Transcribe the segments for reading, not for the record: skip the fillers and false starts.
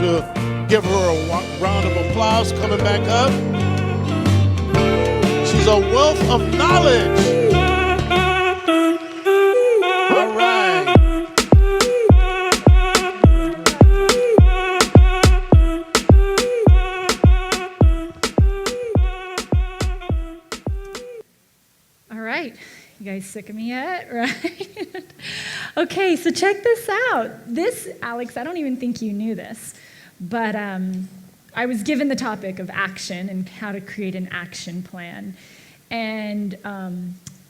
to give her a round of applause coming back up. She's a wealth of knowledge. All right. All right. You guys sick of me yet? Right? Okay, so check this out. This, Alex, I don't even think you knew this, but I was given the topic of action and how to create an action plan. And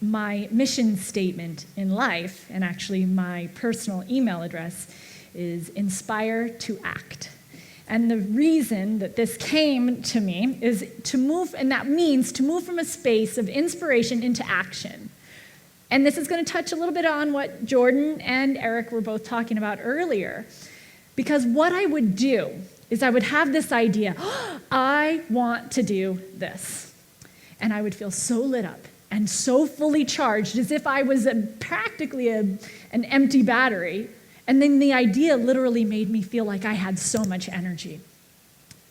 my mission statement in life, and actually my personal email address, is inspire to act. And the reason that this came to me is to move, and that means to move from a space of inspiration into action. And this is going to touch a little bit on what Jordan and Eric were both talking about earlier. Because what I would do is I would have this idea, I want to do this. And I would feel so lit up and so fully charged as if I was practically an empty battery. And then the idea literally made me feel like I had so much energy.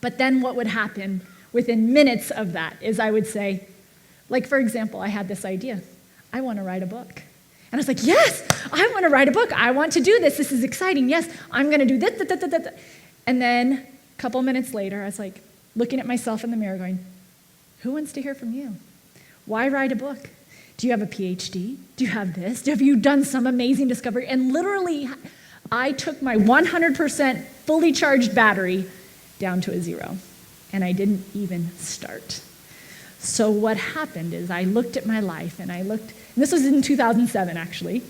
But then what would happen within minutes of that is I would say, like for example, I had this idea. I want to write a book. And I was like, yes, I want to write a book. I want to do this. This is exciting. Yes, I'm going to do this. And then a couple minutes later, I was like looking at myself in the mirror going, who wants to hear from you? Why write a book? Do you have a PhD? Do you have this? Have you done some amazing discovery? And literally, I took my 100% fully charged battery down to a 0. And I didn't even start. So what happened is I looked at my life, and this was in 2007 actually.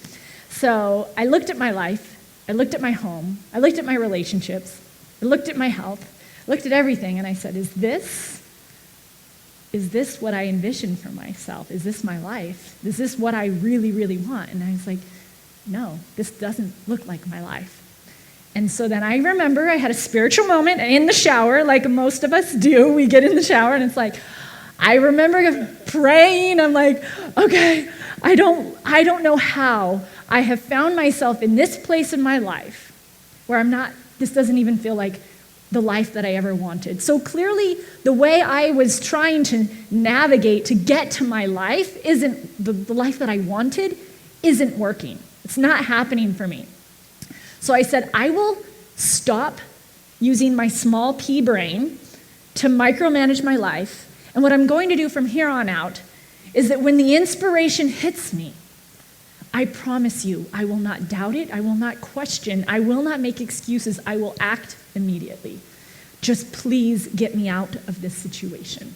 So I looked at my life, I looked at my home, I looked at my relationships, I looked at my health, I looked at everything, and I said, is this what I envisioned for myself? Is this my life? Is this what I really, really want? And I was like, no, this doesn't look like my life. And so then I remember I had a spiritual moment in the shower, like most of us do. We get in the shower, and it's like, I remember praying. I'm like, okay, I don't know how I have found myself in this place in my life where this doesn't even feel like the life that I ever wanted. So clearly, the way I was trying to navigate to get to my life isn't, the life that I wanted isn't working. It's not happening for me. So I said, I will stop using my small p brain to micromanage my life. And what I'm going to do from here on out is that when the inspiration hits me, I promise you, I will not doubt it, I will not question, I will not make excuses, I will act immediately. Just please get me out of this situation.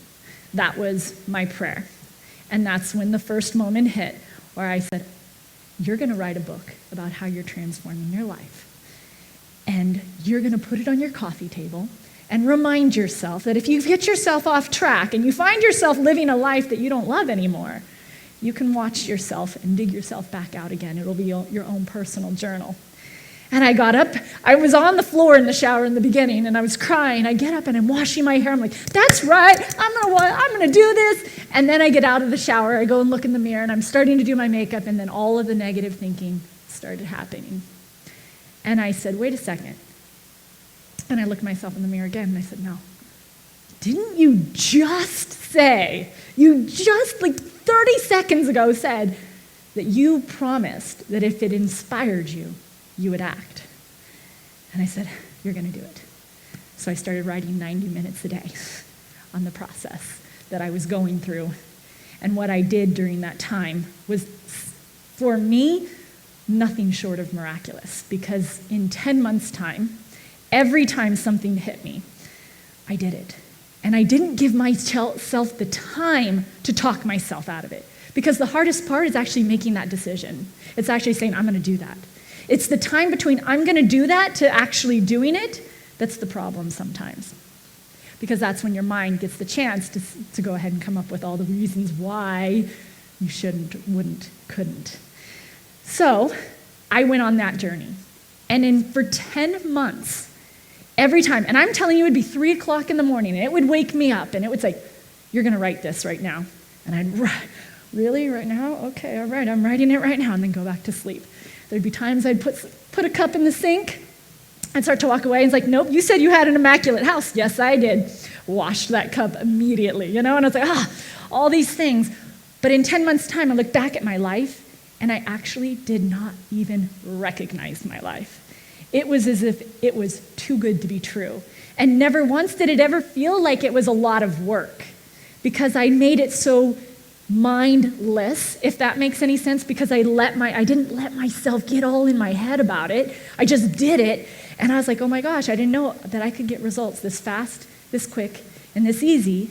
That was my prayer. And that's when the first moment hit, where I said, you're going to write a book about how you're transforming your life. And you're going to put it on your coffee table, and remind yourself that if you've hit yourself off track and you find yourself living a life that you don't love anymore, you can watch yourself and dig yourself back out again. It'll be your own personal journal. And I got up. I was on the floor in the shower in the beginning, and I was crying. I get up, and I'm washing my hair. I'm like, that's right. I'm gonna do this. And then I get out of the shower. I go and look in the mirror, and I'm starting to do my makeup, and then all of the negative thinking started happening. And I said, wait a second. And I looked at myself in the mirror again, and I said, no. Didn't you just like 30 seconds ago said that you promised that if it inspired you, you would act? And I said, you're going to do it. So I started writing 90 minutes a day on the process that I was going through. And what I did during that time was, for me, nothing short of miraculous. Because in 10 months' time, every time something hit me, I did it. And I didn't give myself the time to talk myself out of it. Because the hardest part is actually making that decision. It's actually saying, I'm going to do that. It's the time between I'm going to do that to actually doing it that's the problem sometimes. Because that's when your mind gets the chance to go ahead and come up with all the reasons why you shouldn't, wouldn't, couldn't. So I went on that journey. And for 10 months, every time, and I'm telling you, it would be 3 o'clock in the morning, and it would wake me up, and it would say, you're going to write this right now. And I'd write, really, right now? Okay, all right, I'm writing it right now, and then go back to sleep. There'd be times I'd put a cup in the sink, I'd start to walk away, and it's like, nope, you said you had an immaculate house. Yes, I did. Washed that cup immediately, And I was like, all these things. But in 10 months' time, I looked back at my life, and I actually did not even recognize my life. It was as if it was too good to be true. And never once did it ever feel like it was a lot of work, because I made it so mindless, if that makes any sense, because I didn't let myself get all in my head about it. I just did it, and I was like, oh my gosh, I didn't know that I could get results this fast, this quick, and this easy.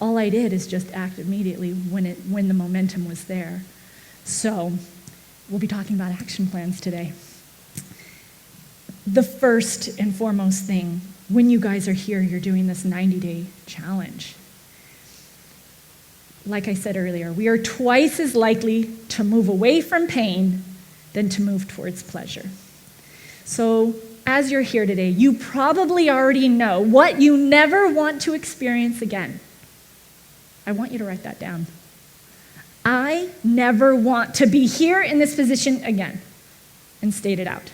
All I did is just act immediately when the momentum was there. So we'll be talking about action plans today. The first and foremost thing, when you guys are here, you're doing this 90-day challenge. Like I said earlier, we are twice as likely to move away from pain than to move towards pleasure. So as you're here today, you probably already know what you never want to experience again. I want you to write that down. I never want to be here in this position again, and state it out.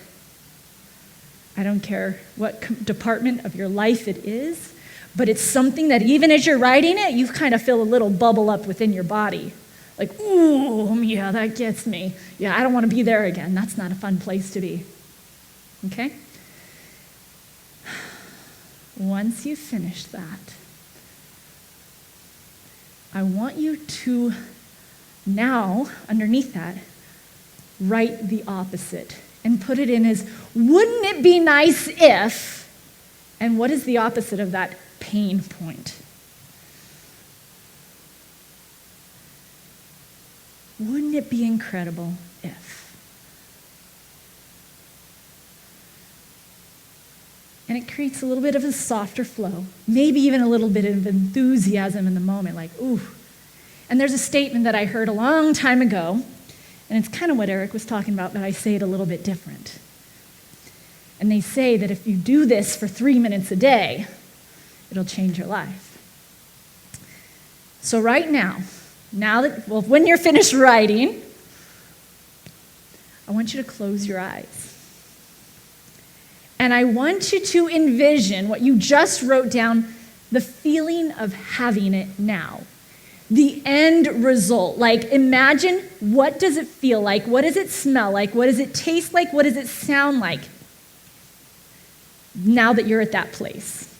I don't care what department of your life it is, but it's something that even as you're writing it, you kind of feel a little bubble up within your body. Like, ooh, yeah, that gets me. Yeah, I don't want to be there again. That's not a fun place to be. Okay? Once you finish that, I want you to now, underneath that, write the opposite and put it in as, wouldn't it be nice if, and what is the opposite of that pain point? Wouldn't it be incredible if? And it creates a little bit of a softer flow, maybe even a little bit of enthusiasm in the moment, like, ooh. And there's a statement that I heard a long time ago, and it's kind of what Eric was talking about, but I say it a little bit different. And they say that if you do this for 3 minutes a day, it'll change your life. So right now when you're finished writing, I want you to close your eyes. And I want you to envision what you just wrote down, the feeling of having it now. The end result. Like, imagine, what does it feel like? What does it smell like? What does it taste like? What does it sound like now that you're at that place?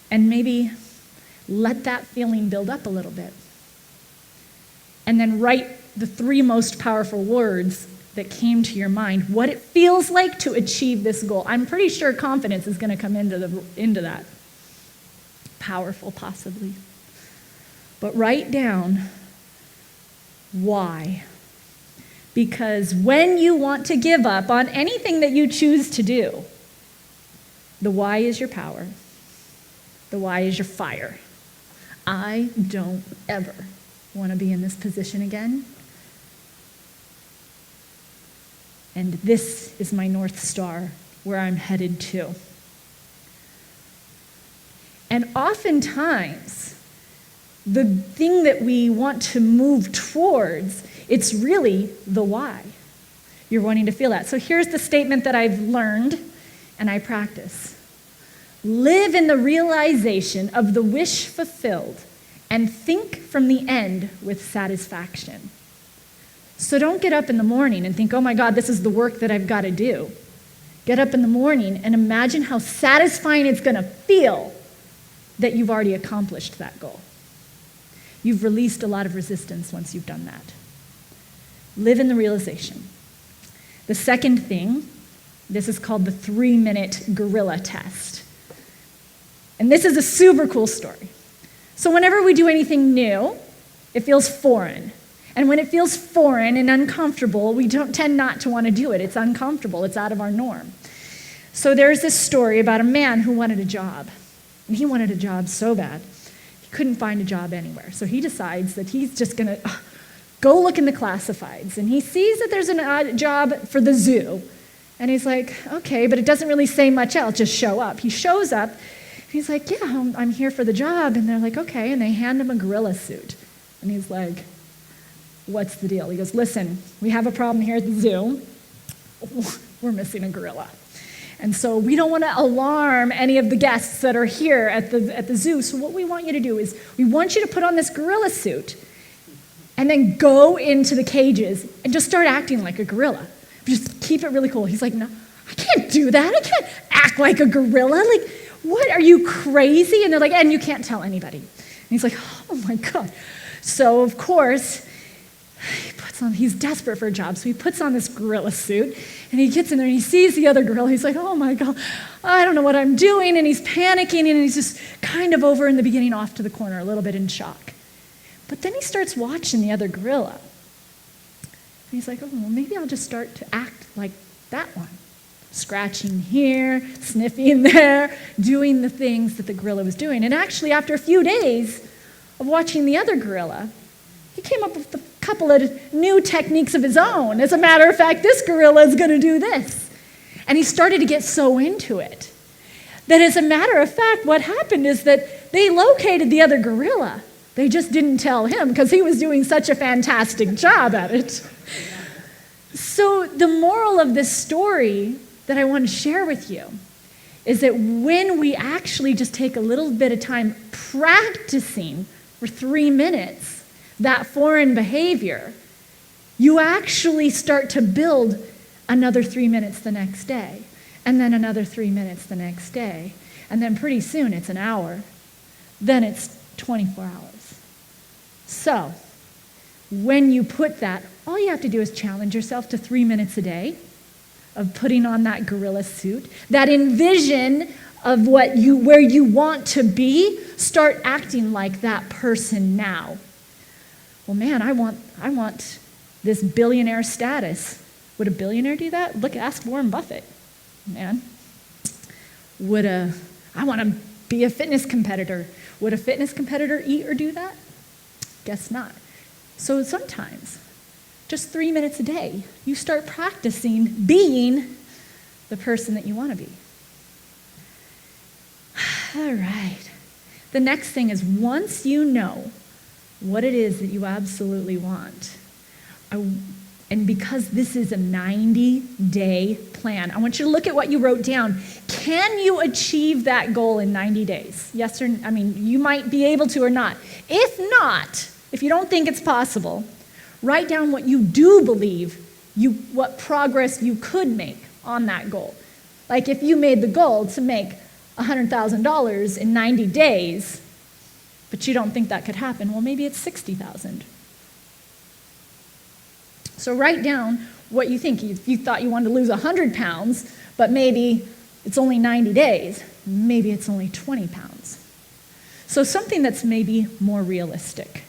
And maybe let that feeling build up a little bit. And then write the 3 most powerful words that came to your mind, what it feels like to achieve this goal. I'm pretty sure confidence is going to come into that. Powerful, possibly. But write down why. Because when you want to give up on anything that you choose to do, the why is your power. The why is your fire. I don't ever want to be in this position again. And this is my North Star, where I'm headed to. And oftentimes, the thing that we want to move towards, it's really the why. You're wanting to feel that. So here's the statement that I've learned and I practice. Live in the realization of the wish fulfilled and think from the end with satisfaction. So don't get up in the morning and think, oh my God, this is the work that I've got to do. Get up in the morning and imagine how satisfying it's going to feel that you've already accomplished that goal. You've released a lot of resistance once you've done that. Live in the realization. The second thing, this is called the 3-minute gorilla test. And this is a super cool story. So whenever we do anything new, it feels foreign. And when it feels foreign and uncomfortable, we don't tend not to want to do it. It's uncomfortable. It's out of our norm. So there's this story about a man who wanted a job. And he wanted a job so bad, he couldn't find a job anywhere. So he decides that he's just going to go look in the classifieds. And he sees that there's a job for the zoo. And he's like, okay, but it doesn't really say much else, just show up. He shows up. He's like, yeah, I'm here for the job. And they're like, okay. And they hand him a gorilla suit. And he's like, what's the deal? He goes, listen, we have a problem here at the zoo. we're missing a gorilla. And so we don't want to alarm any of the guests that are here at the zoo. So what we want you to do is we want you to put on this gorilla suit and then go into the cages and just start acting like a gorilla. Just keep it really cool. He's like, no, I can't do that. I can't act like a gorilla. Like, what, are you crazy? And they're like, and you can't tell anybody. And he's like, oh my God. So of course, he's desperate for a job, so he puts on this gorilla suit, and he gets in there, and he sees the other gorilla. He's like, oh my God, I don't know what I'm doing, and he's panicking, and he's just kind of over in the beginning off to the corner, a little bit in shock. But then he starts watching the other gorilla, and he's like, oh, well, maybe I'll just start to act like that one. Scratching here, sniffing there, doing the things that the gorilla was doing. And actually, after a few days of watching the other gorilla, he came up with a couple of new techniques of his own. As a matter of fact, this gorilla is going to do this. And he started to get so into it that, as a matter of fact, what happened is that they located the other gorilla. They just didn't tell him because he was doing such a fantastic job at it. So the moral of this story that I want to share with you is that when we actually just take a little bit of time practicing for 3 minutes that foreign behavior, you actually start to build another 3 minutes the next day, and then another 3 minutes the next day, and then pretty soon it's an hour, then it's 24 hours. So when you put that, all you have to do is challenge yourself to 3 minutes a day of putting on that gorilla suit, that envision of where you want to be. Start acting like that person now. Well, man, I want this billionaire status. Would a billionaire do that? Ask Warren Buffett, man. I want to be a fitness competitor. Would a fitness competitor eat or do that? Guess not. So sometimes, just 3 minutes a day, you start practicing being the person that you want to be. All right. The next thing is, once you know what it is that you absolutely want, and because this is a 90-day plan, I want you to look at what you wrote down. Can you achieve that goal in 90 days? Yes or no? I mean, you might be able to or not. If not, if you don't think it's possible, write down what you do believe, what progress you could make on that goal. Like if you made the goal to make $100,000 in 90 days, but you don't think that could happen, well, maybe it's $60,000. So write down what you think. If you thought you wanted to lose 100 pounds, but maybe it's only 90 days, maybe it's only 20 pounds. So something that's maybe more realistic.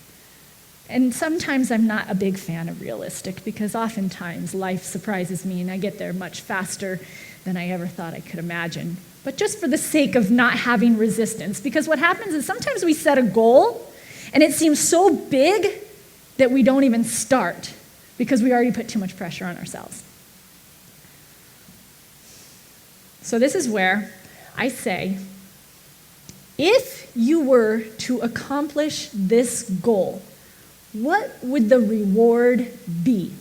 And sometimes I'm not a big fan of realistic because oftentimes life surprises me and I get there much faster than I ever thought I could imagine. But just for the sake of not having resistance, because what happens is sometimes we set a goal and it seems so big that we don't even start because we already put too much pressure on ourselves. So this is where I say, if you were to accomplish this goal, what would the reward be?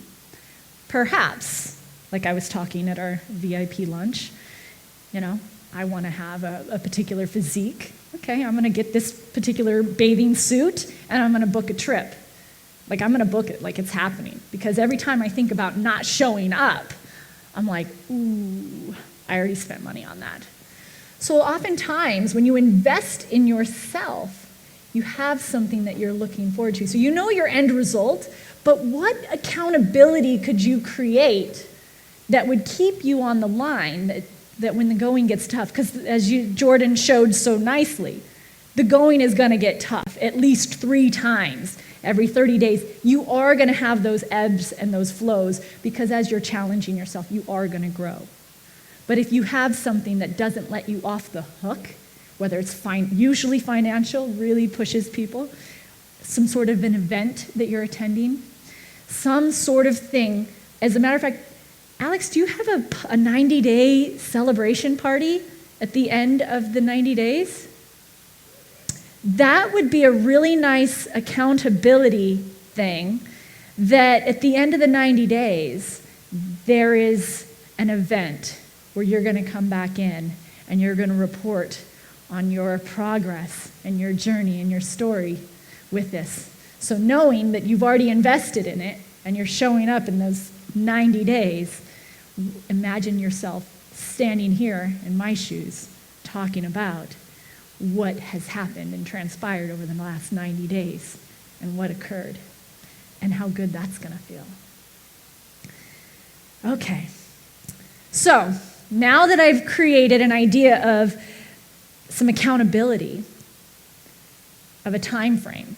Perhaps, like I was talking at our VIP lunch, I want to have a particular physique. Okay, I'm going to get this particular bathing suit and I'm going to book a trip. Like I'm going to book it like it's happening. Because every time I think about not showing up, I'm like, ooh, I already spent money on that. So oftentimes when you invest in yourself, you have something that you're looking forward to. So you know your end result, but what accountability could you create that would keep you on the line that when the going gets tough? Because as Jordan showed so nicely, the going is going to get tough at least 3 times every 30 days. You are going to have those ebbs and those flows because as you're challenging yourself, you are going to grow. But if you have something that doesn't let you off the hook, whether it's usually financial, really pushes people, some sort of an event that you're attending, some sort of thing. As a matter of fact, Alex, do you have a 90-day celebration party at the end of the 90 days? That would be a really nice accountability thing that at the end of the 90 days, there is an event where you're going to come back in and you're going to report on your progress and your journey and your story with this. So knowing that you've already invested in it and you're showing up in those 90 days, imagine yourself standing here in my shoes talking about what has happened and transpired over the last 90 days and what occurred and how good that's going to feel. Okay, so now that I've created an idea of some accountability, of a time frame,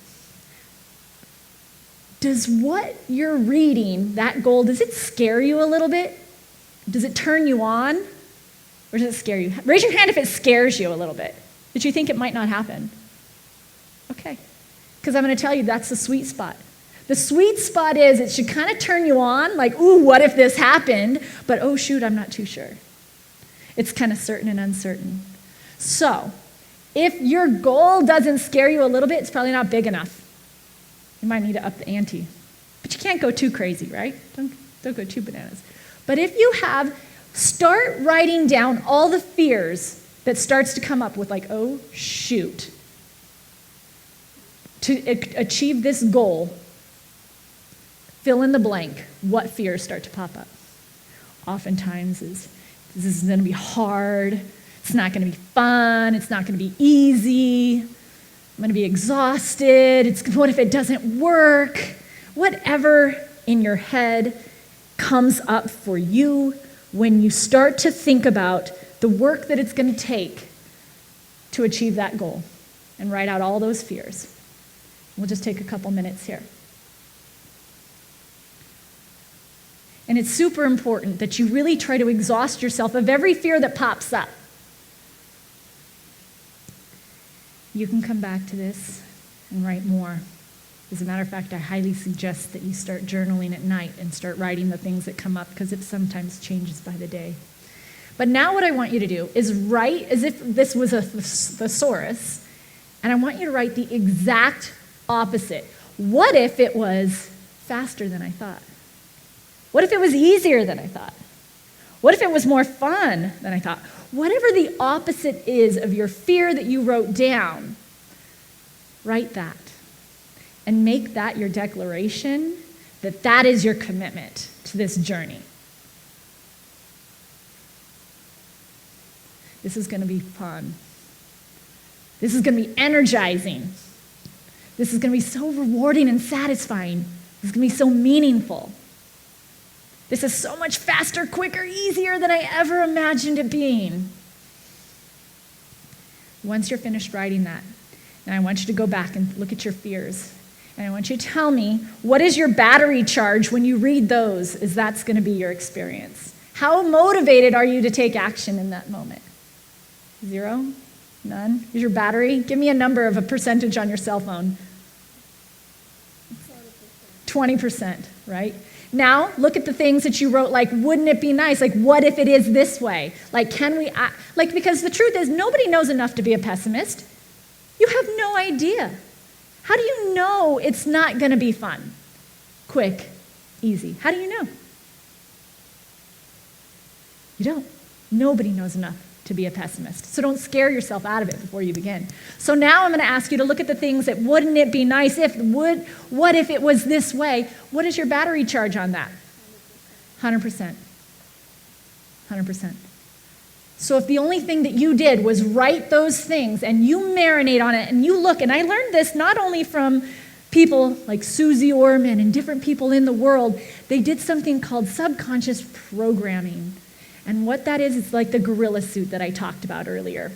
does what you're reading, that goal, does it scare you a little bit? Does it turn you on? Or does it scare you? Raise your hand if it scares you a little bit, that you think it might not happen. Okay, because I'm going to tell you that's the sweet spot. The sweet spot is it should kind of turn you on, like, ooh, what if this happened? But oh shoot, I'm not too sure. It's kind of certain and uncertain. So, if your goal doesn't scare you a little bit, it's probably not big enough. You might need to up the ante. But you can't go too crazy, right? Don't go too bananas. But if you start writing down all the fears that starts to come up with, like, oh shoot. To achieve this goal, fill in the blank. What fears start to pop up? Oftentimes this is going to be hard. It's not going to be fun. It's not going to be easy. I'm going to be exhausted. What if it doesn't work? Whatever in your head comes up for you when you start to think about the work that it's going to take to achieve that goal and write out all those fears. We'll just take a couple minutes here. And it's super important that you really try to exhaust yourself of every fear that pops up. You can come back to this and write more. As a matter of fact, I highly suggest that you start journaling at night and start writing the things that come up, because it sometimes changes by the day. But now what I want you to do is write as if this was a thesaurus, and I want you to write the exact opposite. What if it was faster than I thought? What if it was easier than I thought? What if it was more fun than I thought? Whatever the opposite is of your fear that you wrote down, write that. And make that your declaration that that is your commitment to this journey. This is going to be fun. This is going to be energizing. This is going to be so rewarding and satisfying. This is going to be so meaningful. This is so much faster, quicker, easier than I ever imagined it being. Once you're finished writing that, and I want you to go back and look at your fears, and I want you to tell me, what is your battery charge when you read those, as that's going to be your experience? How motivated are you to take action in that moment? 0? None? Is your battery? Give me a number of a percentage on your cell phone. 20%, right? Now, look at the things that you wrote, like, wouldn't it be nice? Like, what if it is this way? Like, can we, because the truth is, nobody knows enough to be a pessimist. You have no idea. How do you know it's not going to be fun, quick, easy? How do you know? You don't. Nobody knows enough to be a pessimist. So don't scare yourself out of it before you begin. So now I'm going to ask you to look at the things that wouldn't it be nice if, what if it was this way? What is your battery charge on that? 100%. 100%. So if the only thing that you did was write those things and you marinate on it and you look, and I learned this not only from people like Susie Orman and different people in the world, they did something called subconscious programming. And what that is, it's like the gorilla suit that I talked about earlier.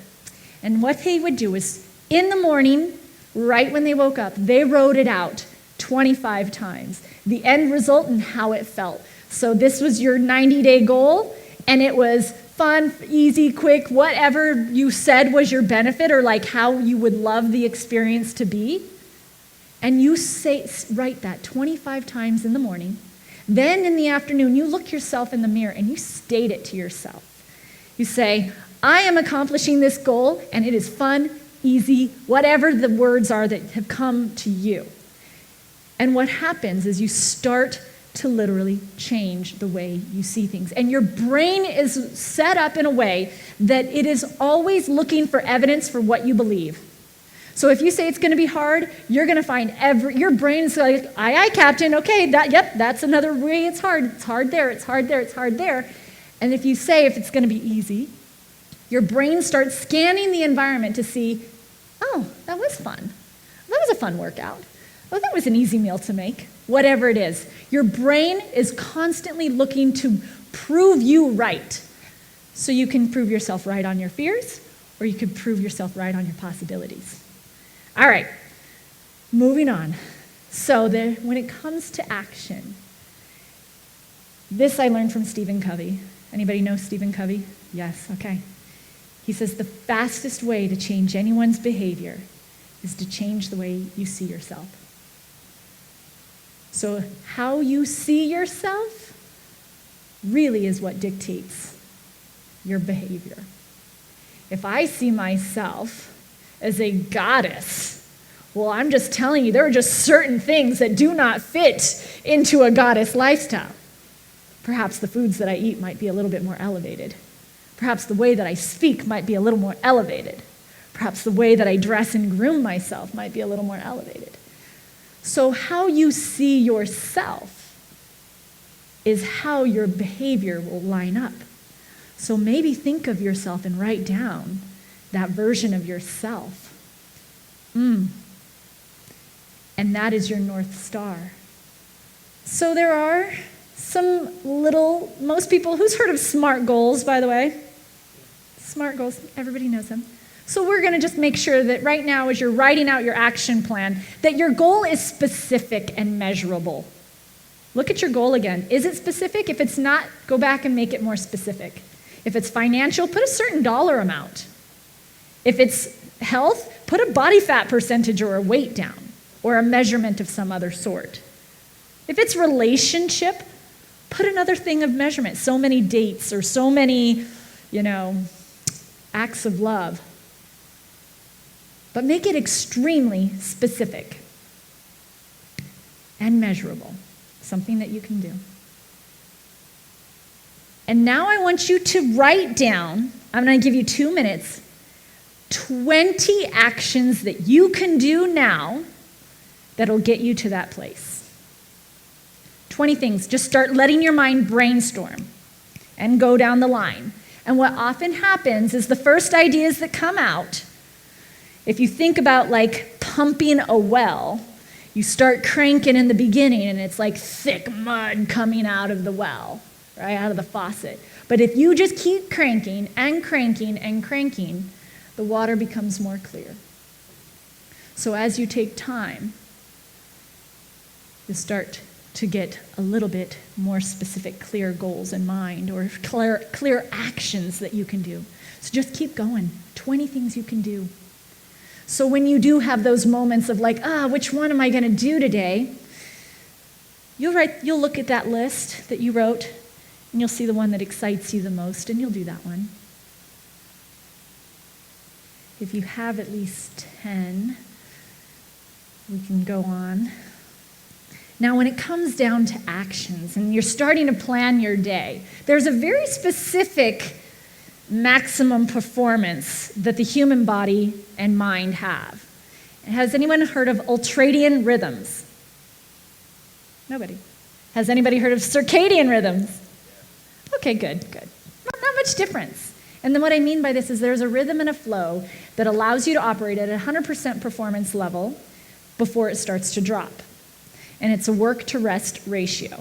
And what they would do is, in the morning, right when they woke up, they wrote it out 25 times. The end result and how it felt. So this was your 90-day goal, and it was fun, easy, quick, whatever you said was your benefit, or like how you would love the experience to be. And you write that 25 times in the morning. Then in the afternoon, you look yourself in the mirror and you state it to yourself. You say, I am accomplishing this goal, and it is fun, easy, whatever the words are that have come to you. And what happens is you start to literally change the way you see things. And your brain is set up in a way that it is always looking for evidence for what you believe. So if you say it's going to be hard, you're going to find your brain's like, aye, aye, Captain, okay, that's another way it's hard. It's hard there, it's hard there, it's hard there. And if you say if it's going to be easy, your brain starts scanning the environment to see, oh, that was fun. That was a fun workout. Oh, that was an easy meal to make. Whatever it is. Your brain is constantly looking to prove you right. So you can prove yourself right on your fears, or you can prove yourself right on your possibilities. All right, moving on. So when it comes to action, this I learned from Stephen Covey. Anybody know Stephen Covey? Yes, okay. He says the fastest way to change anyone's behavior is to change the way you see yourself. So how you see yourself really is what dictates your behavior. If I see myself as a goddess, well, I'm just telling you, there are just certain things that do not fit into a goddess lifestyle. Perhaps the foods that I eat might be a little bit more elevated. Perhaps the way that I speak might be a little more elevated. Perhaps the way that I dress and groom myself might be a little more elevated. So how you see yourself is how your behavior will line up. So maybe think of yourself and write down that version of yourself. And that is your North Star. So there are some most people, who's heard of SMART goals, by the way? SMART goals, everybody knows them. So we're going to just make sure that right now, as you're writing out your action plan, that your goal is specific and measurable. Look at your goal again. Is it specific? If it's not, go back and make it more specific. If it's financial, put a certain dollar amount. If it's health, put a body fat percentage or a weight down, or a measurement of some other sort. If it's relationship, put another thing of measurement. So many dates or so many, acts of love. But make it extremely specific and measurable, something that you can do. And now I want you to write down, I'm going to give you 2 minutes, 20 actions that you can do now that'll get you to that place. 20 things. Just start letting your mind brainstorm and go down the line. And what often happens is the first ideas that come out, if you think about like pumping a well, you start cranking in the beginning and it's like thick mud coming out of the well, right, out of the faucet. But if you just keep cranking and cranking and cranking, the water becomes more clear. So as you take time, you start to get a little bit more specific, clear goals in mind, or clear actions that you can do. So just keep going. 20 things you can do. So when you do have those moments of like, which one am I going to do today? You'll look at that list that you wrote, and you'll see the one that excites you the most, and you'll do that one. If you have at least 10, we can go on. Now, when it comes down to actions, and you're starting to plan your day, there's a very specific maximum performance that the human body and mind have. Has anyone heard of ultradian rhythms? Nobody. Has anybody heard of circadian rhythms? Okay, good. Not much difference. And then what I mean by this is there's a rhythm and a flow that allows you to operate at a 100% performance level before it starts to drop. And it's a work-to-rest ratio.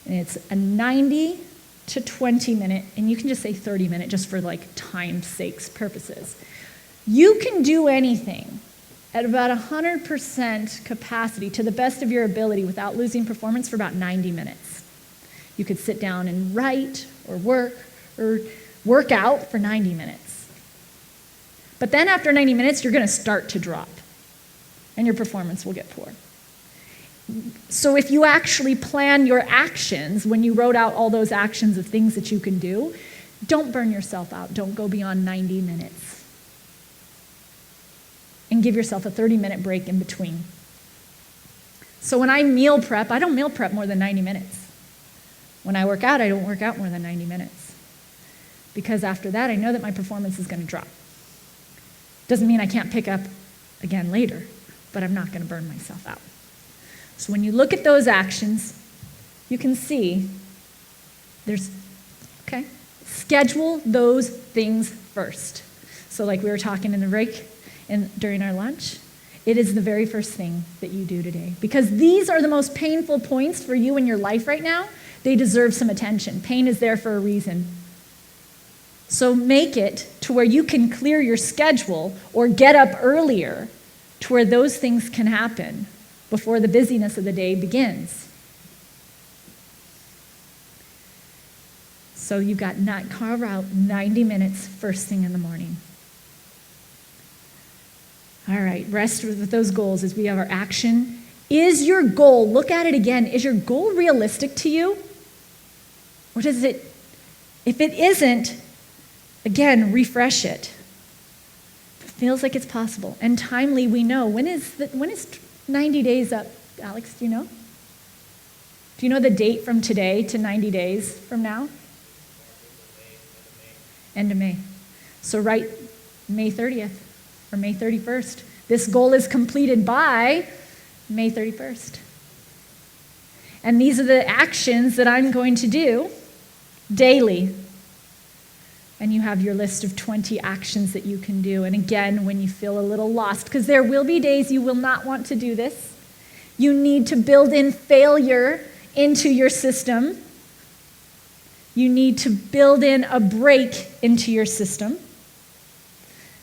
And it's a 90 to 20 minute, and you can just say 30 minute just for like time's sakes purposes. You can do anything at about 100% capacity to the best of your ability without losing performance for about 90 minutes. You could sit down and write or work out for 90 minutes. But then after 90 minutes, you're going to start to drop, and your performance will get poor. So if you actually plan your actions, when you wrote out all those actions of things that you can do, don't burn yourself out. Don't go beyond 90 minutes. And give yourself a 30-minute break in between. So when I meal prep, I don't meal prep more than 90 minutes. When I work out, I don't work out more than 90 minutes. Because after that, I know that my performance is going to drop. Doesn't mean I can't pick up again later, but I'm not going to burn myself out. So when you look at those actions, you can see schedule those things first. So like we were talking in the break and during our lunch, it is the very first thing that you do today. Because these are the most painful points for you in your life right now. They deserve some attention. Pain is there for a reason. So make it to where you can clear your schedule or get up earlier to where those things can happen before the busyness of the day begins. So you got not carve out 90 minutes first thing in the morning. All right, rest with those goals as we have our action. Is your goal, look at it again, is your goal realistic to you? Or does it, if it isn't, again, refresh it. If it feels like it's possible. And timely, we know. When is 90 days up, Alex, do you know? Do you know the date from today to 90 days from now? End of May. So write May 30th or May 31st. This goal is completed by May 31st. And these are the actions that I'm going to do daily. And you have your list of 20 actions that you can do. And again, when you feel a little lost, because there will be days you will not want to do this, you need to build in failure into your system. You need to build in a break into your system.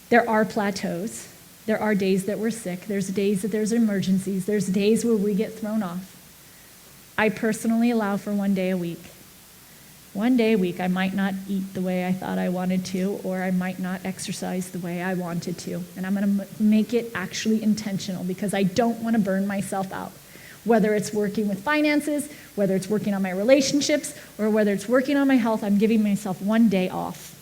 There are plateaus. There are days that we're sick. There's days that there's emergencies. There's days where we get thrown off. I personally allow for 1 day a week. 1 day a week, I might not eat the way I thought I wanted to, or I might not exercise the way I wanted to. And I'm going to make it actually intentional because I don't want to burn myself out. Whether it's working with finances, whether it's working on my relationships, or whether it's working on my health, I'm giving myself 1 day off.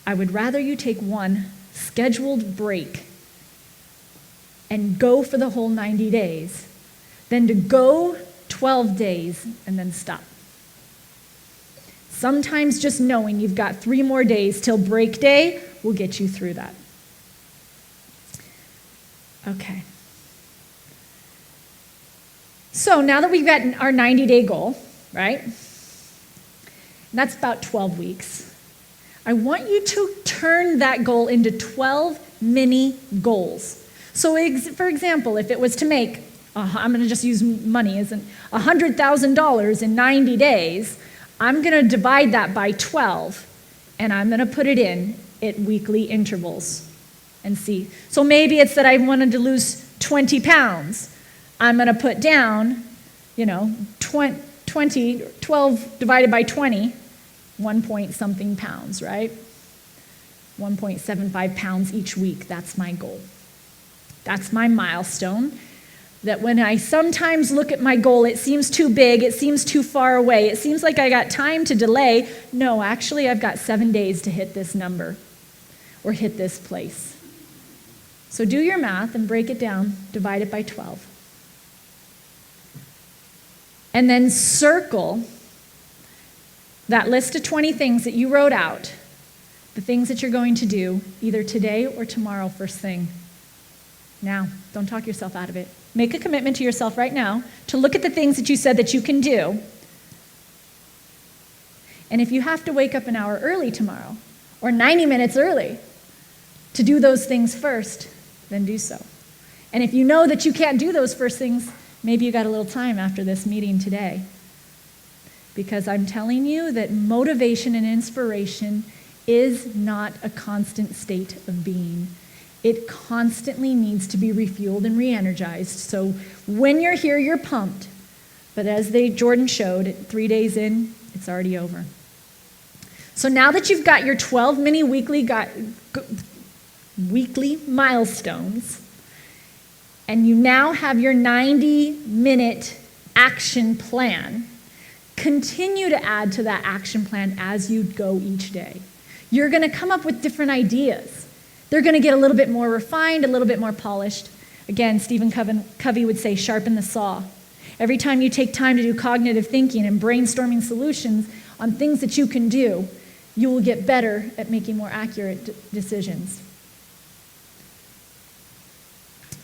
I would rather you take one scheduled break and go for the whole 90 days than to go 12 days and then stop. Sometimes just knowing you've got 3 more days till break day will get you through that. Okay. So now that we've got our 90-day goal, right? And that's about 12 weeks. I want you to turn that goal into 12 mini goals. So for example, if it was to make, I'm going to just use money as $100,000 in 90 days, I'm going to divide that by 12, and I'm going to put it in at weekly intervals and see. So maybe it's that I wanted to lose 20 pounds. I'm going to put down, 12 divided by 20, 1 point something pounds, right? 1.75 pounds each week. That's my goal. That's my milestone. That when I sometimes look at my goal, it seems too big, it seems too far away, it seems like I got time to delay. No, actually, I've got 7 days to hit this number or hit this place. So do your math and break it down, divide it by 12. And then circle that list of 20 things that you wrote out, the things that you're going to do either today or tomorrow first thing. Now, don't talk yourself out of it. Make a commitment to yourself right now to look at the things that you said that you can do. And if you have to wake up an hour early tomorrow or 90 minutes early to do those things first, then do so. And if you know that you can't do those first things, maybe you got a little time after this meeting today. Because I'm telling you that motivation and inspiration is not a constant state of being. It constantly needs to be refueled and re-energized. So when you're here, you're pumped. But as Jordan showed, 3 days in, it's already over. So now that you've got your 12 mini weekly milestones, and you now have your 90-minute action plan, continue to add to that action plan as you go each day. You're going to come up with different ideas. They're going to get a little bit more refined, a little bit more polished. Again, Stephen Covey would say, sharpen the saw. Every time you take time to do cognitive thinking and brainstorming solutions on things that you can do, you will get better at making more accurate decisions.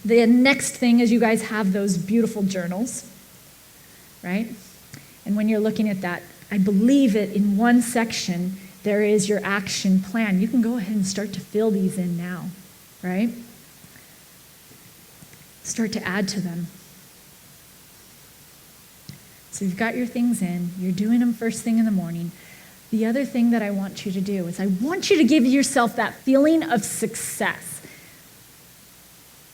The next thing is you guys have those beautiful journals, right? And when you're looking at that, I believe it in one section, there is your action plan. You can go ahead and start to fill these in now, right? Start to add to them. So you've got your things in, you're doing them first thing in the morning. The other thing that I want you to do is I want you to give yourself that feeling of success.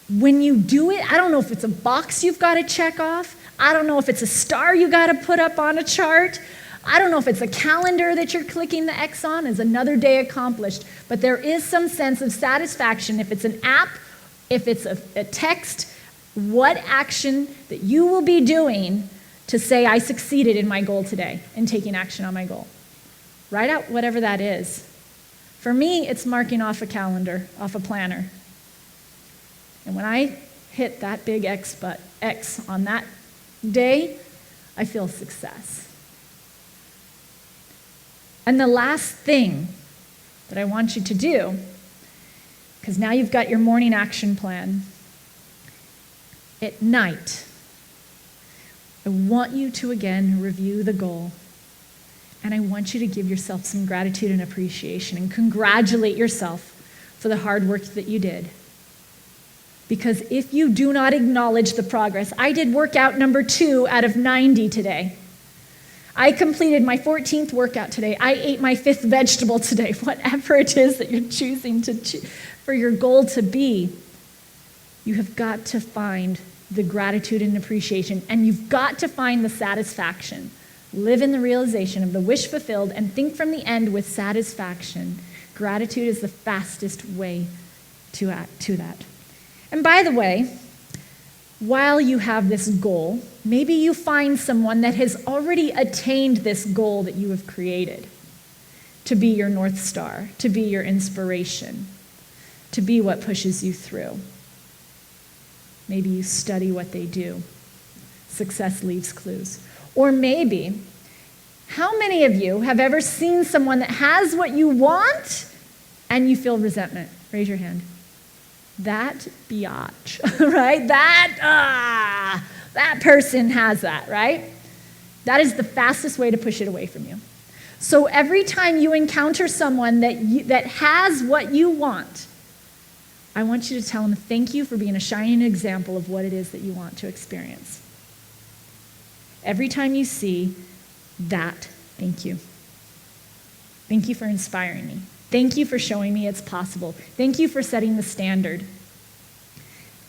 When you do it, I don't know if it's a box you've got to check off. I don't know if it's a star you got to put up on a chart. I don't know if it's a calendar that you're clicking the X on as another day accomplished. But there is some sense of satisfaction if it's an app, if it's a text, what action that you will be doing to say, I succeeded in my goal today in taking action on my goal. Write out whatever that is. For me, it's marking off a calendar, off a planner. And when I hit that big X on that day, I feel success. And the last thing that I want you to do, because now you've got your morning action plan, at night, I want you to again review the goal. And I want you to give yourself some gratitude and appreciation and congratulate yourself for the hard work that you did. Because if you do not acknowledge the progress, I did workout number 2 out of 90 today. I completed my 14th workout today. I ate my 5th vegetable today. Whatever it is that you're choosing for your goal to be, you have got to find the gratitude and appreciation, and you've got to find the satisfaction. Live in the realization of the wish fulfilled and think from the end with satisfaction. Gratitude is the fastest way to that. And by the way, while you have this goal, maybe you find someone that has already attained this goal that you have created to be your North Star, to be your inspiration, to be what pushes you through. Maybe you study what they do. Success leaves clues. Or maybe, how many of you have ever seen someone that has what you want and you feel resentment? Raise your hand. That biatch, right? That person has that, right? That is the fastest way to push it away from you. So every time you encounter someone that has what you want, I want you to tell them thank you for being a shining example of what it is that you want to experience. Every time you see that, thank you. Thank you for inspiring me. Thank you for showing me it's possible. Thank you for setting the standard.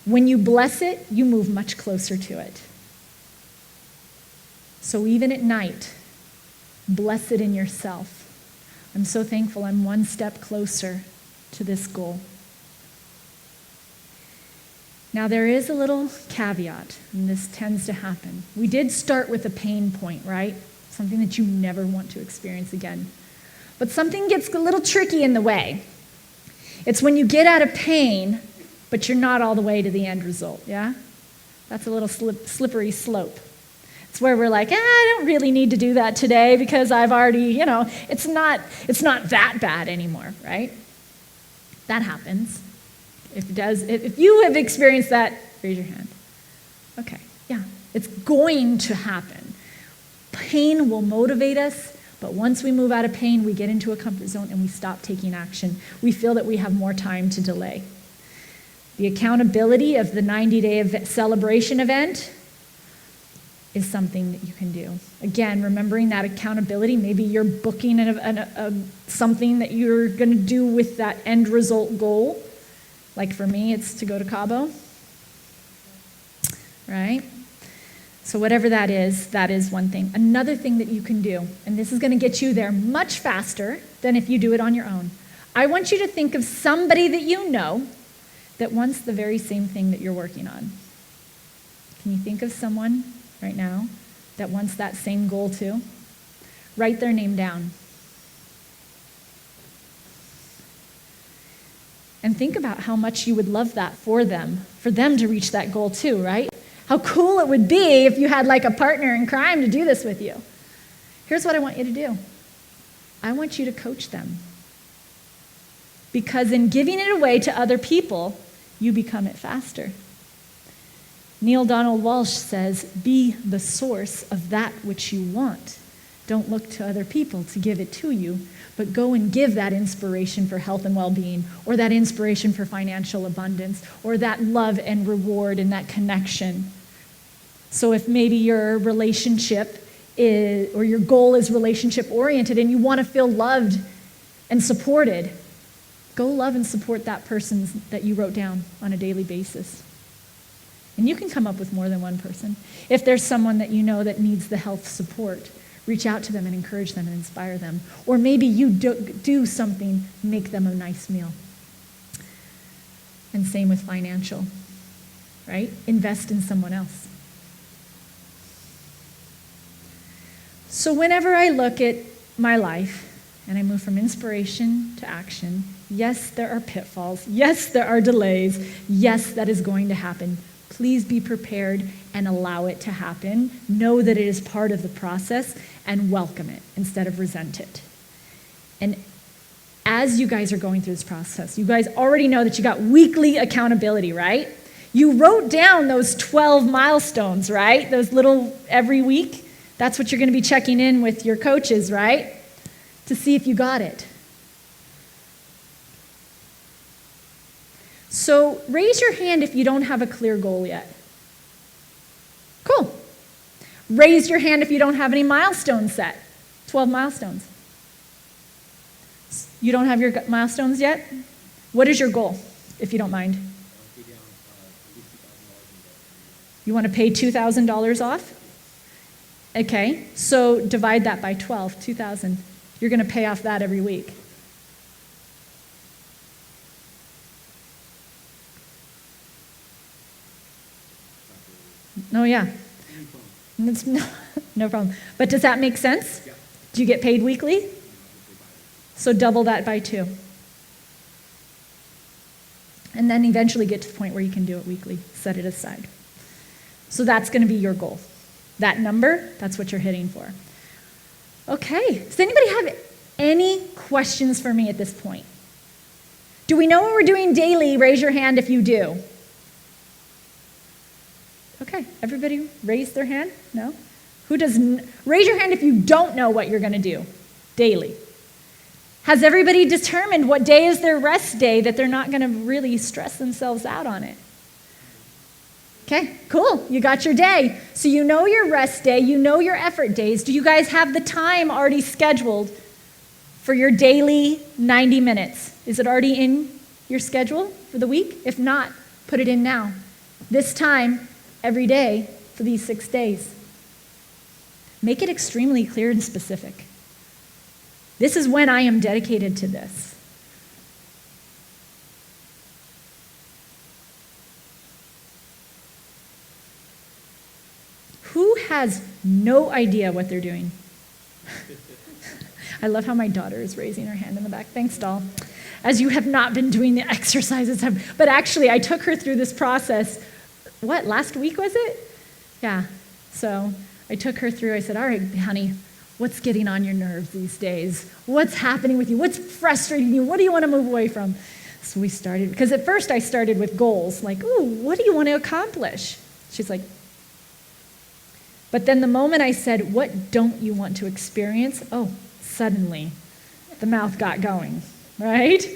When you bless it, you move much closer to it. So even at night, bless it in yourself. I'm so thankful I'm one step closer to this goal. Now there is a little caveat, and this tends to happen. We did start with a pain point, right? Something that you never want to experience again. But something gets a little tricky in the way. It's when you get out of pain, but you're not all the way to the end result, yeah? That's a little slippery slope. It's where we're like, I don't really need to do that today because I've already, it's not that bad anymore, right? That happens. If you have experienced that, raise your hand. Okay, yeah, it's going to happen. Pain will motivate us. But once we move out of pain, we get into a comfort zone and we stop taking action. We feel that we have more time to delay. The accountability of the 90-day celebration event is something that you can do. Again, remembering that accountability, maybe you're booking something that you're going to do with that end result goal. Like for me, it's to go to Cabo, right? So whatever that is one thing. Another thing that you can do, and this is going to get you there much faster than if you do it on your own. I want you to think of somebody that you know that wants the very same thing that you're working on. Can you think of someone right now that wants that same goal too? Write their name down. And think about how much you would love that for them to reach that goal too, right? How cool it would be if you had like a partner in crime to do this with you. Here's what I want you to do. I want you to coach them. Because in giving it away to other people, you become it faster. Neil Donald Walsh says, be the source of that which you want. Don't look to other people to give it to you, but go and give that inspiration for health and well-being, or that inspiration for financial abundance, or that love and reward and that connection. So if maybe your relationship is, or your goal is relationship-oriented and you want to feel loved and supported, go love and support that person that you wrote down on a daily basis. And you can come up with more than one person. If there's someone that you know that needs the health support, reach out to them and encourage them and inspire them. Or maybe you do something, make them a nice meal. And same with financial, right? Invest in someone else. So whenever I look at my life and I move from inspiration to action, yes, there are pitfalls. Yes, there are delays. Yes, that is going to happen. Please be prepared and allow it to happen. Know that it is part of the process and welcome it instead of resent it. And as you guys are going through this process, you guys already know that you got weekly accountability, right? You wrote down those 12 milestones, right? Those little every week. That's what you're going to be checking in with your coaches, right? To see if you got it. So raise your hand if you don't have a clear goal yet. Cool. Raise your hand if you don't have any milestones set. 12 milestones. You don't have your milestones yet? What is your goal, if you don't mind? You want to pay $2,000 off? Okay, so divide that by 12, $2,000. You're going to pay off that every week. Oh, yeah. That's no problem. But does that make sense? Yeah. Do you get paid weekly? So double that by 2. And then eventually get to the point where you can do it weekly. Set it aside. So that's going to be your goal. That number, that's what you're hitting for. Okay. Does anybody have any questions for me at this point? Do we know what we're doing daily? Raise your hand if you do. Okay, everybody raise their hand? No? Raise your hand if you don't know what you're going to do daily. Has everybody determined what day is their rest day that they're not going to really stress themselves out on it? Okay, cool. You got your day. So you know your rest day, you know your effort days. Do you guys have the time already scheduled for your daily 90 minutes? Is it already in your schedule for the week? If not, put it in now. This time, every day for these 6 days. Make it extremely clear and specific. This is when I am dedicated to this. Who has no idea what they're doing? I love how my daughter is raising her hand in the back. Thanks, doll. As you have not been doing the exercises. But actually, I took her through this process. What, last week was it? Yeah. So I took her through. I said, all right, honey, what's getting on your nerves these days? What's happening with you? What's frustrating you? What do you want to move away from? So we started, because at first I started with goals, like, ooh, what do you want to accomplish? She's like, but then the moment I said, what don't you want to experience? Oh, suddenly the mouth got going, right?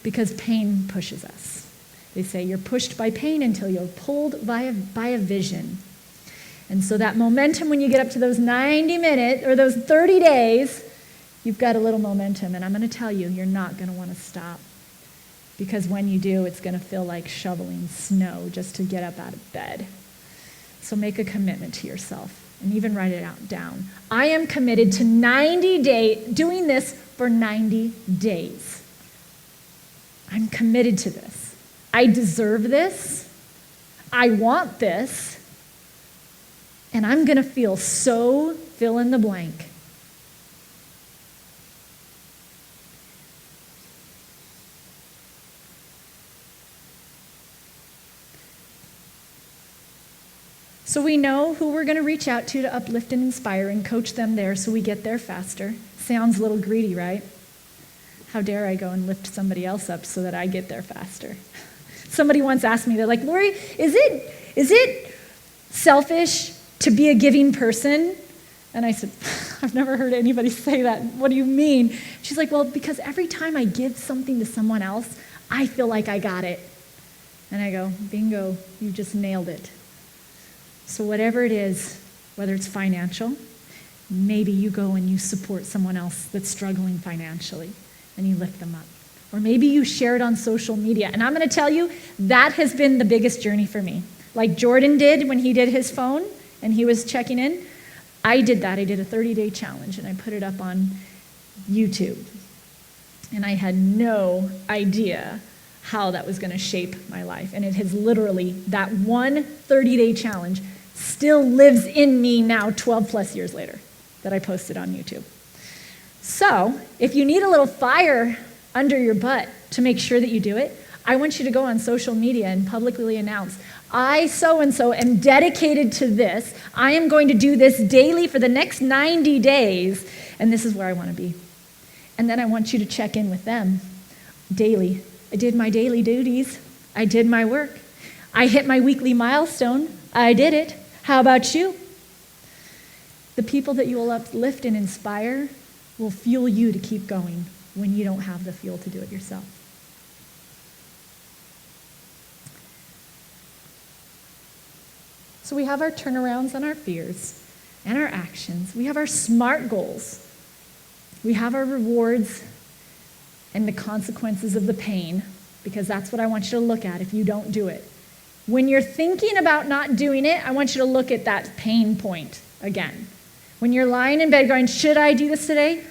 Because pain pushes us. They say you're pushed by pain until you're pulled by a vision. And so that momentum, when you get up to those 90 minutes or those 30 days, you've got a little momentum. And I'm going to tell you, you're not going to want to stop. Because when you do, it's going to feel like shoveling snow just to get up out of bed. So make a commitment to yourself and even write it down. I am committed to doing this for 90 days. I'm committed to this. I deserve this. I want this. And I'm going to feel so fill in the blank. So we know who we're going to reach out to uplift and inspire and coach them there so we get there faster. Sounds a little greedy, right? How dare I go and lift somebody else up so that I get there faster? Somebody once asked me, they're like, Lori, is it selfish to be a giving person? And I said, I've never heard anybody say that. What do you mean? She's like, well, because every time I give something to someone else, I feel like I got it. And I go, bingo, you just nailed it. So whatever it is, whether it's financial, maybe you go and you support someone else that's struggling financially and you lift them up. Or maybe you share it on social media. And I'm going to tell you, that has been the biggest journey for me. Like Jordan did when he did his phone and he was checking in. I did that. I did a 30-day challenge and I put it up on YouTube. And I had no idea how that was going to shape my life. And it has literally, that one 30-day challenge still lives in me now 12 plus years later that I posted on YouTube. So if you need a little fire under your butt to make sure that you do it, I want you to go on social media and publicly announce, I so-and-so am dedicated to this. I am going to do this daily for the next 90 days, and this is where I want to be. And then I want you to check in with them daily. I did my daily duties. I did my work. I hit my weekly milestone. I did it. How about you? The people that you will uplift and inspire will fuel you to keep going when you don't have the fuel to do it yourself. So we have our turnarounds on our fears and our actions. We have our SMART goals. We have our rewards and the consequences of the pain, because that's what I want you to look at if you don't do it. When you're thinking about not doing it, I want you to look at that pain point again. When you're lying in bed going, should I do this today?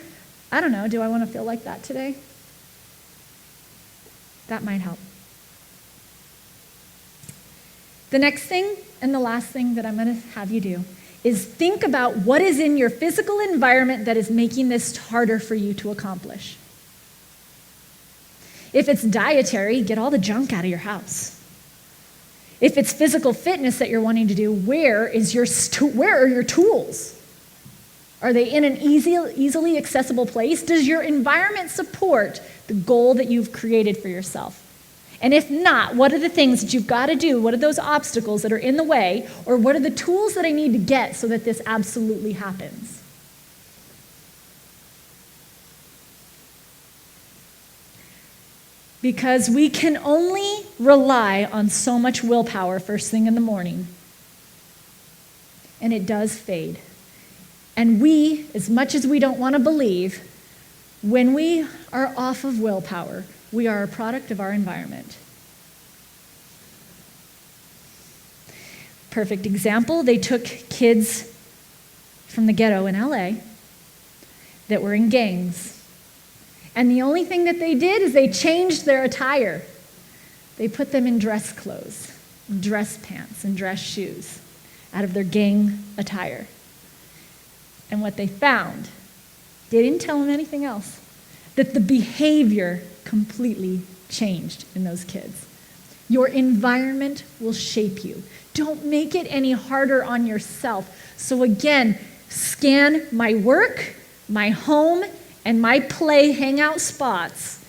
I don't know, do I want to feel like that today? That might help. The next thing and the last thing that I'm going to have you do is think about what is in your physical environment that is making this harder for you to accomplish. If it's dietary, get all the junk out of your house. If it's physical fitness that you're wanting to do, where are your tools? Are they in an easily accessible place? Does your environment support the goal that you've created for yourself? And if not, what are the things that you've got to do? What are those obstacles that are in the way? Or what are the tools that I need to get so that this absolutely happens? Because we can only rely on so much willpower first thing in the morning. And it does fade. And we, as much as we don't want to believe, when we are off of willpower, we are a product of our environment. Perfect example, they took kids from the ghetto in LA that were in gangs. And the only thing that they did is they changed their attire. They put them in dress clothes, dress pants, and dress shoes out of their gang attire. And what they found, they didn't tell them anything else, that the behavior completely changed in those kids. Your environment will shape you. Don't make it any harder on yourself. So again, scan my work, my home, and my play hangout spots.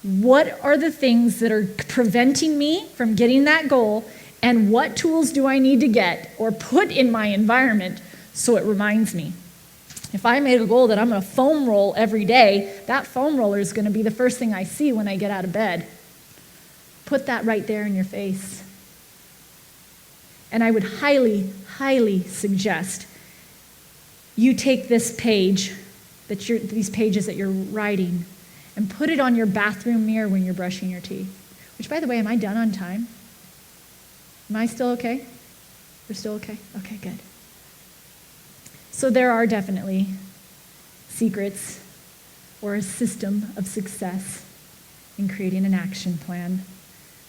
What are the things that are preventing me from getting that goal, and what tools do I need to get or put in my environment so it reminds me? If I made a goal that I'm going to foam roll every day, that foam roller is going to be the first thing I see when I get out of bed. Put that right there in your face. And I would highly, highly suggest you take this page, these pages that you're writing, and put it on your bathroom mirror when you're brushing your teeth. Which, by the way, am I done on time? Am I still okay? We're still okay? Okay, good. So there are definitely secrets or a system of success in creating an action plan.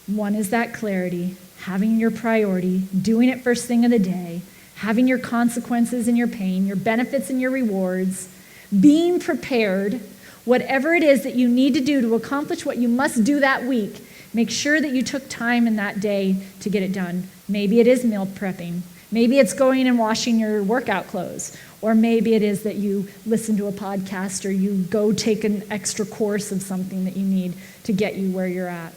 One is that clarity, having your priority, doing it first thing of the day, having your consequences and your pain, your benefits and your rewards, being prepared, whatever it is that you need to do to accomplish what you must do that week, make sure that you took time in that day to get it done. Maybe it is meal prepping. Maybe it's going and washing your workout clothes, or maybe it is that you listen to a podcast or you go take an extra course of something that you need to get you where you're at.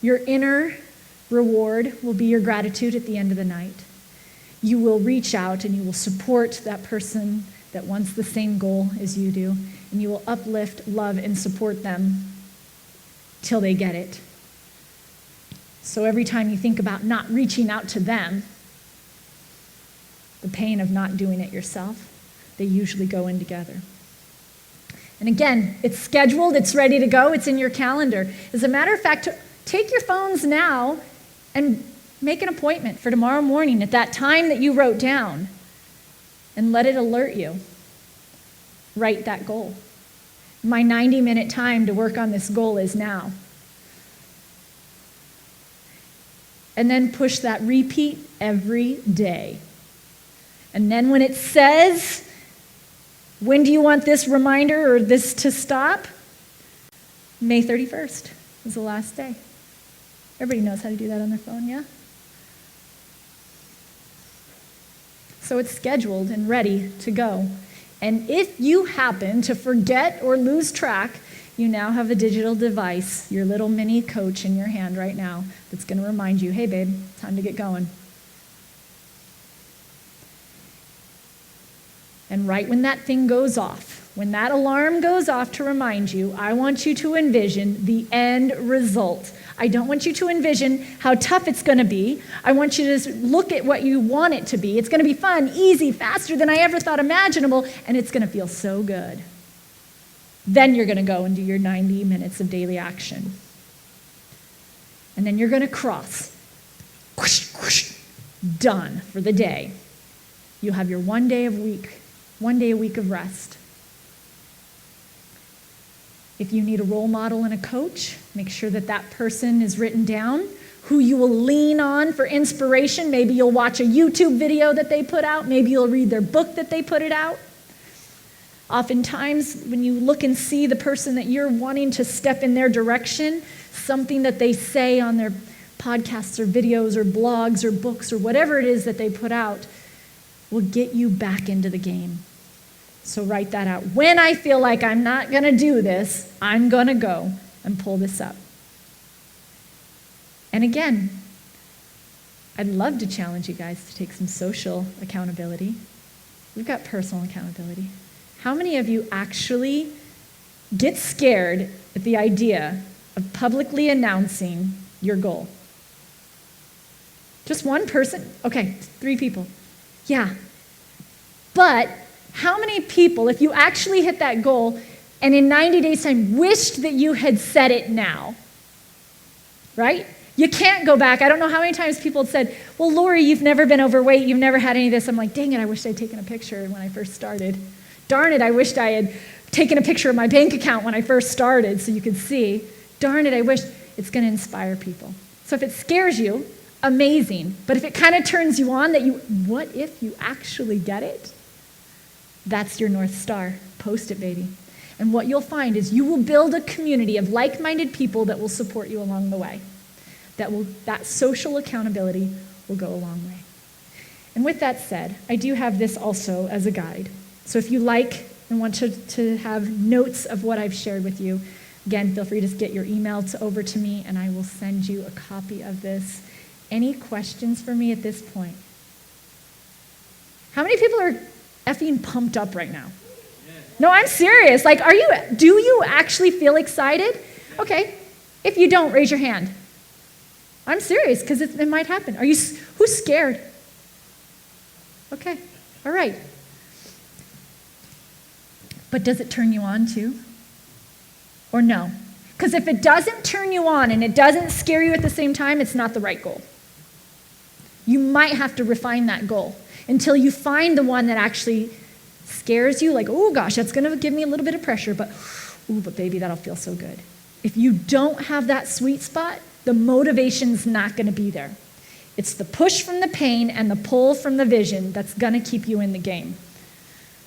Your inner reward will be your gratitude at the end of the night. You will reach out and you will support that person that wants the same goal as you do, and you will uplift, love, and support them till they get it. So every time you think about not reaching out to them, the pain of not doing it yourself, they usually go in together. And again, it's scheduled, it's ready to go, it's in your calendar. As a matter of fact, take your phones now and make an appointment for tomorrow morning at that time that you wrote down and let it alert you. Write that goal. My 90-minute time to work on this goal is now. And then push that repeat every day. And then when it says, when do you want this reminder or this to stop? May 31st is the last day. Everybody knows how to do that on their phone, yeah? So it's scheduled and ready to go. And if you happen to forget or lose track, you now have a digital device, your little mini coach in your hand right now that's going to remind you, hey babe, time to get going. And right when that thing goes off, when that alarm goes off to remind you, I want you to envision the end result. I don't want you to envision how tough it's going to be. I want you to just look at what you want it to be. It's going to be fun, easy, faster than I ever thought imaginable, and it's going to feel so good. Then you're going to go and do your 90 minutes of daily action. And then you're going to cross. Whoosh, whoosh, done for the day. You'll have your one day a week of rest. If you need a role model and a coach, make sure that that person is written down, who you will lean on for inspiration. Maybe you'll watch a YouTube video that they put out. Maybe you'll read their book that they put it out. Oftentimes, when you look and see the person that you're wanting to step in their direction, something that they say on their podcasts or videos or blogs or books or whatever it is that they put out will get you back into the game. So write that out. When I feel like I'm not going to do this, I'm going to go and pull this up. And again, I'd love to challenge you guys to take some social accountability. We've got personal accountability. How many of you actually get scared at the idea of publicly announcing your goal? Just one person? Okay, 3 people. Yeah. But how many people, if you actually hit that goal and in 90 days' time wished that you had said it now? Right? You can't go back. I don't know how many times people have said, well, Lori, you've never been overweight. You've never had any of this. I'm like, dang it, I wish I'd taken a picture when I first started. Darn it, I wished I had taken a picture of my bank account when I first started so you could see. Darn it, I wish. It's going to inspire people. So if it scares you, amazing. But if it kind of turns you on that what if you actually get it? That's your North Star. Post it, baby. And what you'll find is you will build a community of like-minded people that will support you along the way. That social accountability will go a long way. And with that said, I do have this also as a guide. So if you like and want to have notes of what I've shared with you, again, feel free to get your email over to me and I will send you a copy of this. Any questions for me at this point? How many people are effing pumped up right now? No, I'm serious. Like, do you actually feel excited? Okay. If you don't, raise your hand. I'm serious, because it might happen. Who's scared? Okay. All right. But does it turn you on too? Or no? Because if it doesn't turn you on and it doesn't scare you at the same time, it's not the right goal. You might have to refine that goal until you find the one that actually scares you, like, oh gosh, that's going to give me a little bit of pressure, but baby, that'll feel so good. If you don't have that sweet spot, the motivation's not going to be there. It's the push from the pain and the pull from the vision that's going to keep you in the game.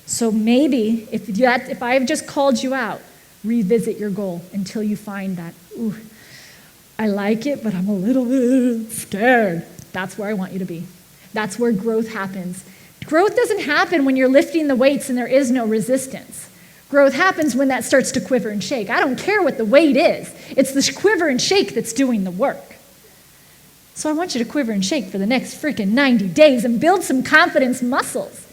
So maybe, if I've just called you out, revisit your goal until you find that, I like it, but I'm a little bit scared. That's where I want you to be. That's where growth happens. Growth doesn't happen when you're lifting the weights and there is no resistance. Growth happens when that starts to quiver and shake. I don't care what the weight is. It's the quiver and shake that's doing the work. So I want you to quiver and shake for the next freaking 90 days and build some confidence muscles.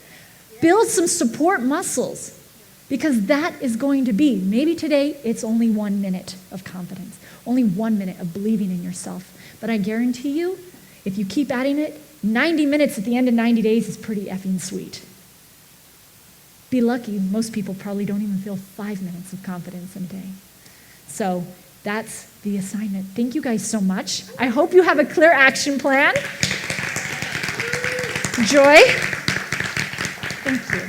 Build some support muscles. Because that is going to be, maybe today it's only 1 minute of confidence. Only 1 minute of believing in yourself. But I guarantee you, if you keep adding it, 90 minutes at the end of 90 days is pretty effing sweet. Be lucky, most people probably don't even feel 5 minutes of confidence in a day. So that's the assignment. Thank you guys so much. I hope you have a clear action plan. Joy? Thank you.